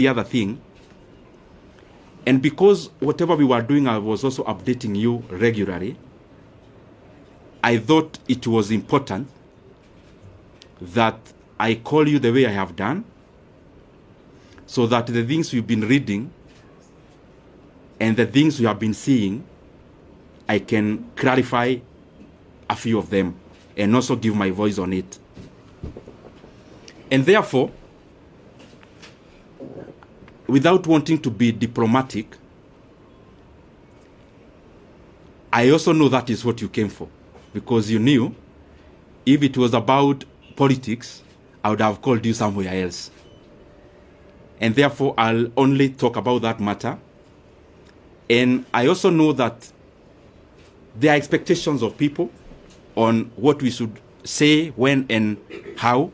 the other thing. And because whatever we were doing, I was also updating you regularly, I thought it was important that I call you the way I have done, so that the things we've been reading and the things we have been seeing, I can clarify a few of them and also give my voice on it. And therefore, without wanting to be diplomatic, I also know that is what you came for, because you knew if it was about politics, I would have called you somewhere else. And therefore, I'll only talk about that matter. And I also know that there are expectations of people on what we should say, when, and how.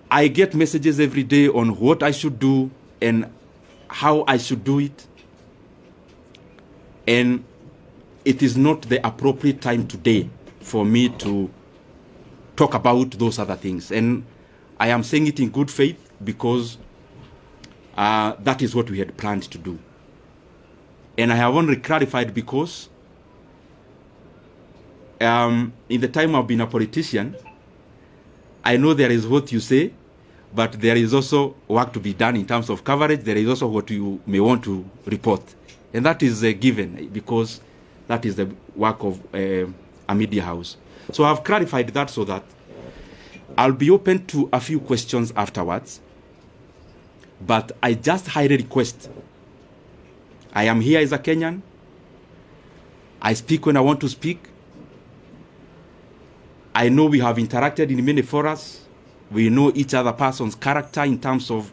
I get messages every day on what I should do and how I should do it. And it is not the appropriate time today for me to talk about those other things. And I am saying it in good faith, because that is what we had planned to do. And I have only clarified because in the time I've been a politician, I know there is what you say, but there is also work to be done in terms of coverage. There is also what you may want to report. And that is given, because that is the work of a media house. So I've clarified that, so that I'll be open to a few questions afterwards. But I just highly request, I am here as a Kenyan. I speak when I want to speak. I know we have interacted in many forums. We know each other person's character in terms of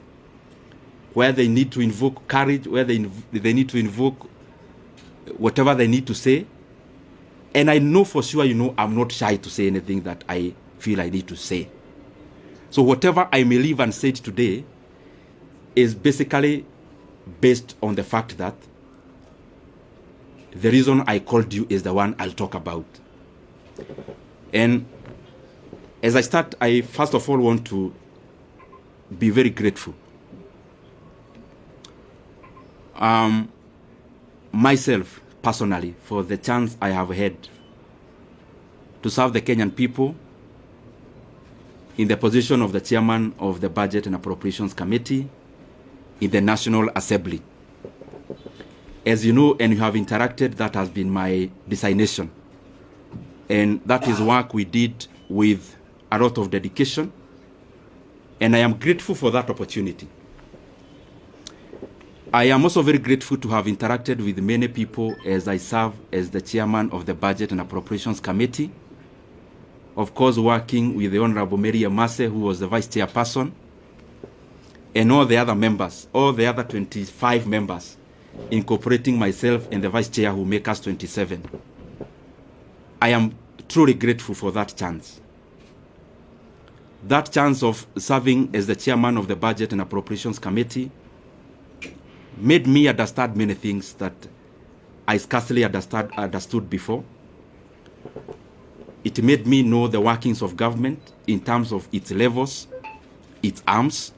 where they need to invoke courage, where they need to invoke whatever they need to say. And I know for sure, I'm not shy to say anything that I feel I need to say. So whatever I may leave unsaid today is basically based on the fact that the reason I called you is the one I'll talk about. And as I start, I first of all want to be very grateful. Myself, personally, for the chance I have had to serve the Kenyan people in the position of the chairman of the Budget and Appropriations Committee in the National Assembly. As you know, and you have interacted, that has been my designation. And that is work we did with a lot of dedication. And I am grateful for that opportunity. I am also very grateful to have interacted with many people as I serve as the chairman of the Budget and Appropriations Committee. Of course, working with the Honorable Mary Amase, who was the vice chairperson, and all the other members, all the other 25 members, incorporating myself and the vice chair, who make us 27. I am truly grateful for that chance. That chance of serving as the chairman of the Budget and Appropriations Committee made me understand many things that I scarcely understood before. It made me know the workings of government in terms of its levels, its arms,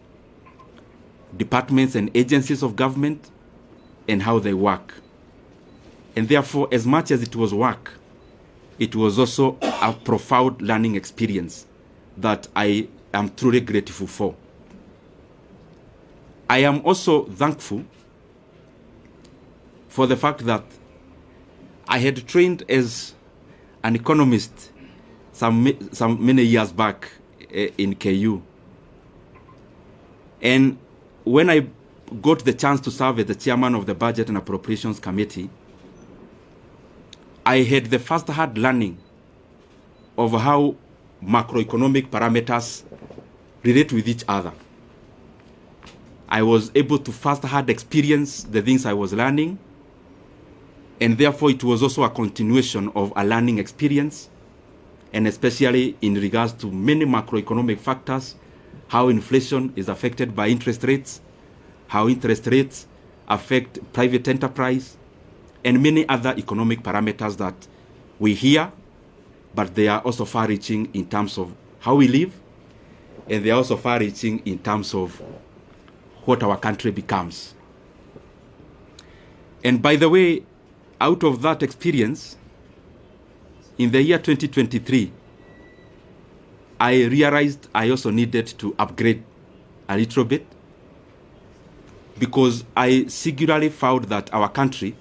departments and agencies of government, and how they work. And therefore, as much as it was work, it was also a profound learning experience that I am truly grateful for. I am also thankful for the fact that I had trained as an economist some many years back in KU. And when I got the chance to serve as the chairman of the Budget and Appropriations Committee, I had the first-hand learning of how macroeconomic parameters relate with each other. I was able to first-hand experience the things I was learning, and therefore it was also a continuation of a learning experience, and especially in regards to many macroeconomic factors, how inflation is affected by interest rates, how interest rates affect private enterprise, and many other economic parameters that we hear, but they are also far-reaching in terms of how we live and they are also far-reaching in terms of what our country becomes. And by the way, out of that experience, in the year 2023, I realized I also needed to upgrade a little bit, because I singularly found that our country,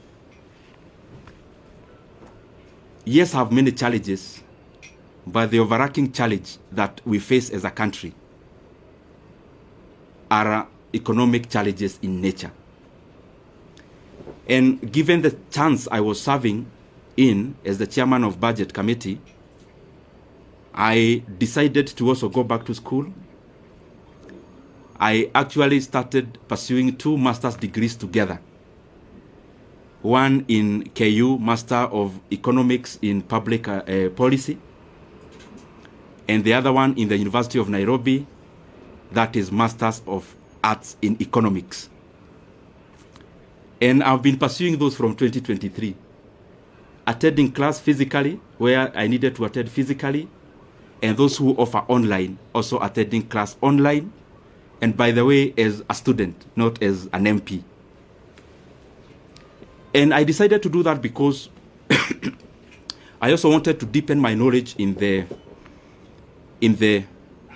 yes, have many challenges, but the overarching challenge that we face as a country are economic challenges in nature. And given the chance I was serving in as the chairman of Budget Committee, I decided to also go back to school. I actually started pursuing 2 master's degrees together. One in KU, Master of Economics in Public Policy, and the other one in the University of Nairobi, that is Masters of Arts in Economics. And I've been pursuing those from 2023. Attending class physically, where I needed to attend physically, and those who offer online, also attending class online, and by the way, as a student, not as an MP. And I decided to do that because I also wanted to deepen my knowledge in the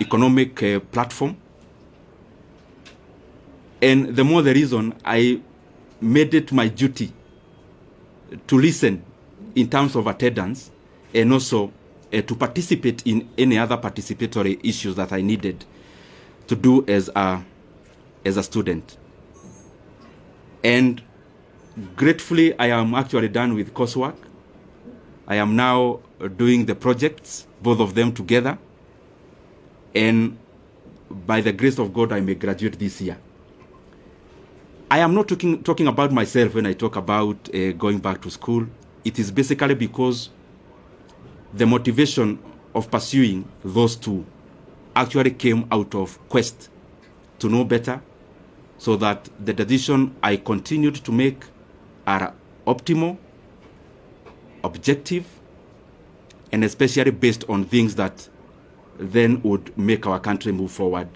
economic platform. And the more the reason, I made it my duty to listen in terms of attendance, and also to participate in any other participatory issues that I needed to do as a student. And gratefully, I am actually done with coursework. I am now doing the projects, both of them together. And by the grace of God, I may graduate this year. I am not talking about myself when I talk about going back to school. It is basically because the motivation of pursuing those 2 actually came out of quest to know better, so that the decision I continued to make are optimal, objective, and especially based on things that then would make our country move forward,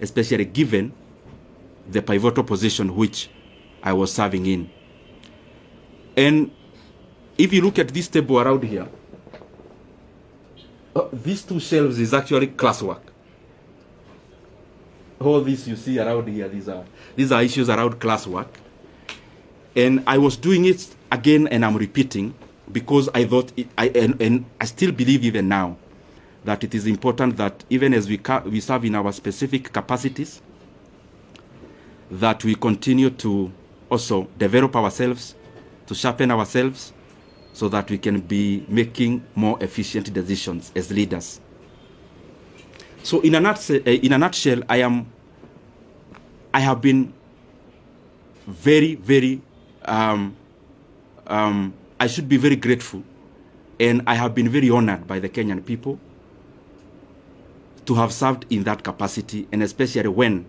especially given the pivotal position which I was serving in. And if you look at this table around here, these 2 shelves is actually classwork. All this you see around here, these are issues around classwork. And I was doing it again, and I'm repeating, because I thought, and I still believe even now, that it is important that even as we serve in our specific capacities, that we continue to also develop ourselves, to sharpen ourselves, so that we can be making more efficient decisions as leaders. So in a nutshell, I have been very, very, I should be very grateful, and I have been very honored by the Kenyan people to have served in that capacity, and especially when